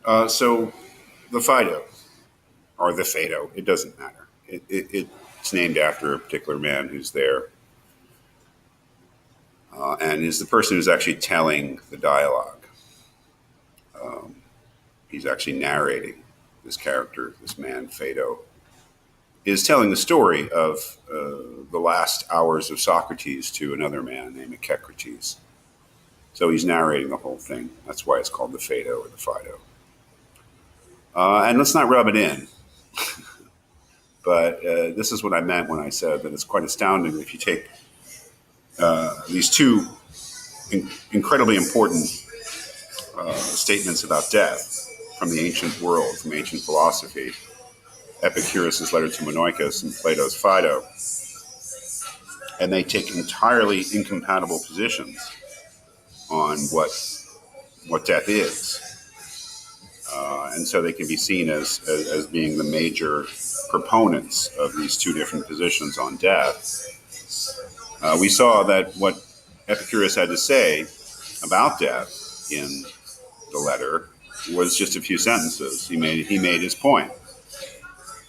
So the Phaedo, or the Phaedo, it doesn't matter. It's named after a particular man who's there, and is the person who's actually telling the dialogue. Um, he's actually narrating. This character, this man, Phaedo, is telling the story of the last hours of Socrates to another man named Echecrates. So he's narrating the whole thing. That's why it's called the Phaedo or the Phaedo. And let's not rub it in, but this is what I meant when I said that it's quite astounding if you take these two incredibly important statements about death from the ancient world, from ancient philosophy, Epicurus' letter to Monoicus and Plato's Phaedo, and they take entirely incompatible positions on what death is. And so they can be seen as being the major proponents of these two different positions on death. We saw that what Epicurus had to say about death in the letter was just a few sentences. He made his point.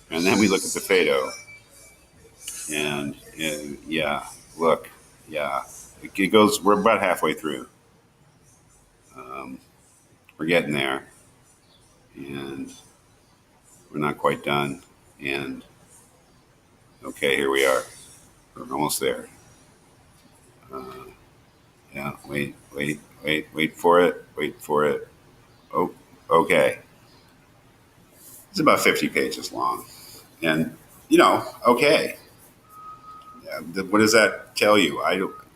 And then we look at the Phaedo, and yeah, look, yeah, it goes. We're about halfway through. We're getting there, and we're not quite done. And okay, here we are. We're almost there. Yeah, wait for it. Wait for it. Oh, okay. It's about 50 pages long, and okay. What does that tell you?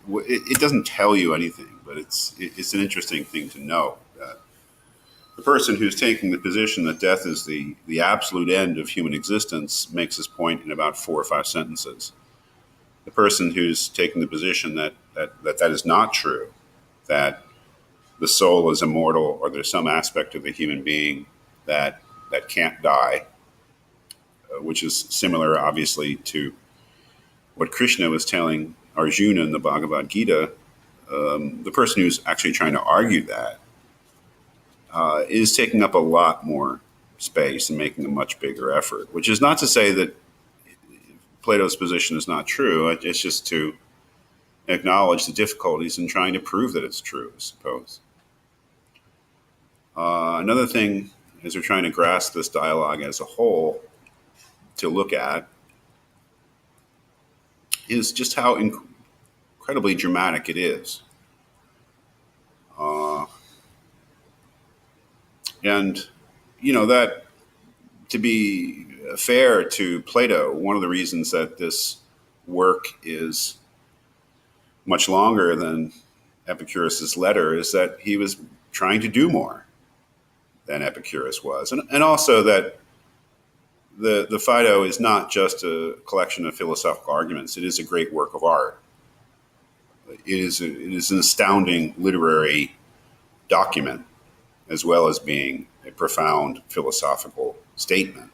It doesn't tell you anything, but it's an interesting thing to know that the person who's taking the position that death is the absolute end of human existence makes his point in about 4 or 5 sentences. The person who's taking the position that is not true, that the soul is immortal, or there's some aspect of the human being that can't die, which is similar, obviously, to what Krishna was telling Arjuna in the Bhagavad Gita. The person who's actually trying to argue that is taking up a lot more space and making a much bigger effort, which is not to say that Plato's position is not true. It's just to acknowledge the difficulties in trying to prove that it's true, I suppose. Another thing, as we're trying to grasp this dialogue as a whole, to look at is just how incredibly dramatic it is. And, that to be fair to Plato, one of the reasons that this work is much longer than Epicurus's letter is that he was trying to do more than Epicurus was. And also that the Phaedo is not just a collection of philosophical arguments. It is a great work of art. It is an astounding literary document, as well as being a profound philosophical statement.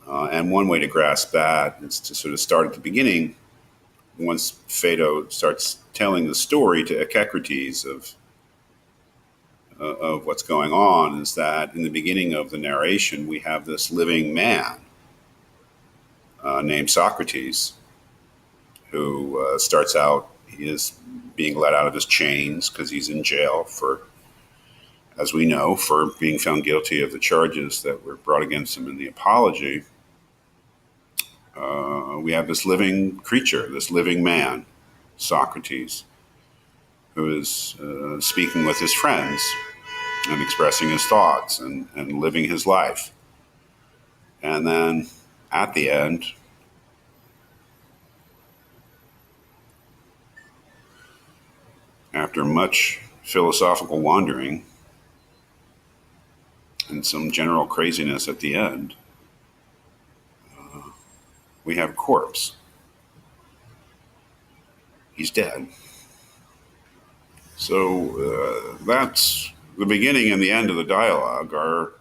And one way to grasp that is to sort of start at the beginning. Once Phaedo starts telling the story to Echecrates of what's going on, is that in the beginning of the narration, we have this living man named Socrates, who starts out, he is being let out of his chains because he's in jail for, as we know, for being found guilty of the charges that were brought against him in the apology. We have this living creature, this living man, Socrates, who is speaking with his friends and expressing his thoughts and living his life. And then at the end, after much philosophical wandering and some general craziness at the end, we have a corpse. He's dead. So that's the beginning and the end of the dialogue are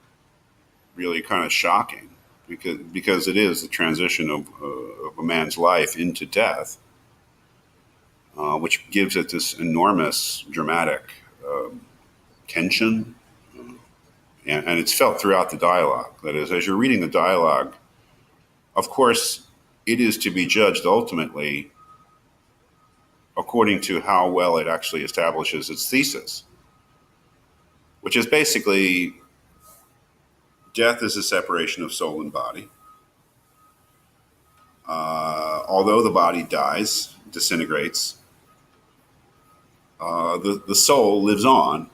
really kind of shocking because it is the transition of a man's life into death, which gives it this enormous dramatic tension, And it's felt throughout the dialogue. That is, as you're reading the dialogue, of course, it is to be judged ultimately according to how well it actually establishes its thesis, which is basically death is a separation of soul and body. Although the body dies, disintegrates, the soul lives on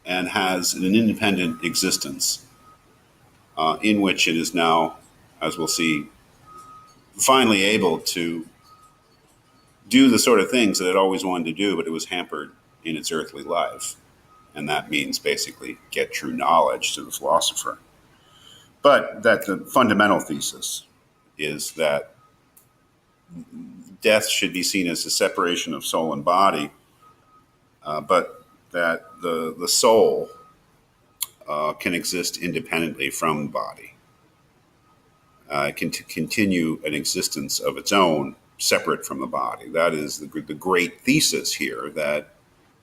and has an independent existence in which it is now, as we'll see, finally able to do the sort of things that it always wanted to do, but it was hampered in its earthly life. And that means basically get true knowledge to the philosopher. But that the fundamental thesis is that death should be seen as a separation of soul and body, but that the soul can exist independently from the body, can continue an existence of its own separate from the body. That is the great thesis here that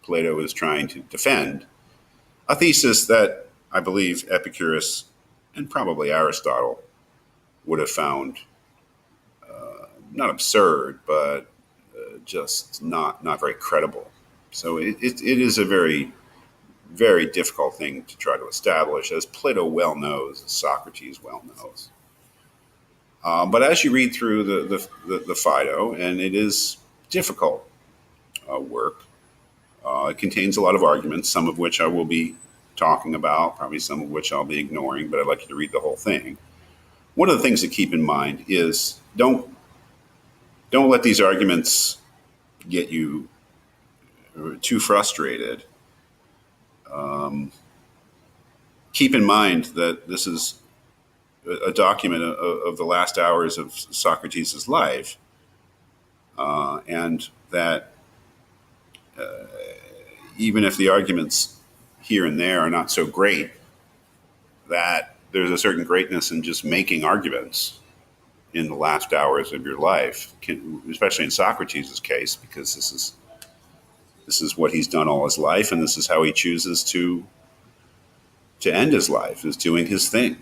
Plato is trying to defend, a thesis that I believe Epicurus and probably Aristotle would have found not absurd, but just not very credible. So it is a very, very difficult thing to try to establish, as Plato well knows, as Socrates well knows. But as you read through the Phaedo, and it is difficult work, it contains a lot of arguments, some of which I will be talking about, probably some of which I'll be ignoring, but I'd like you to read the whole thing. One of the things to keep in mind is don't let these arguments get you too frustrated. Keep in mind that this is a document of the last hours of Socrates' life, and that even if the arguments here and there are not so great, that there's a certain greatness in just making arguments in the last hours of your life, especially in Socrates' case, because this is what he's done all his life, and this is how he chooses to end his life, is doing his thing.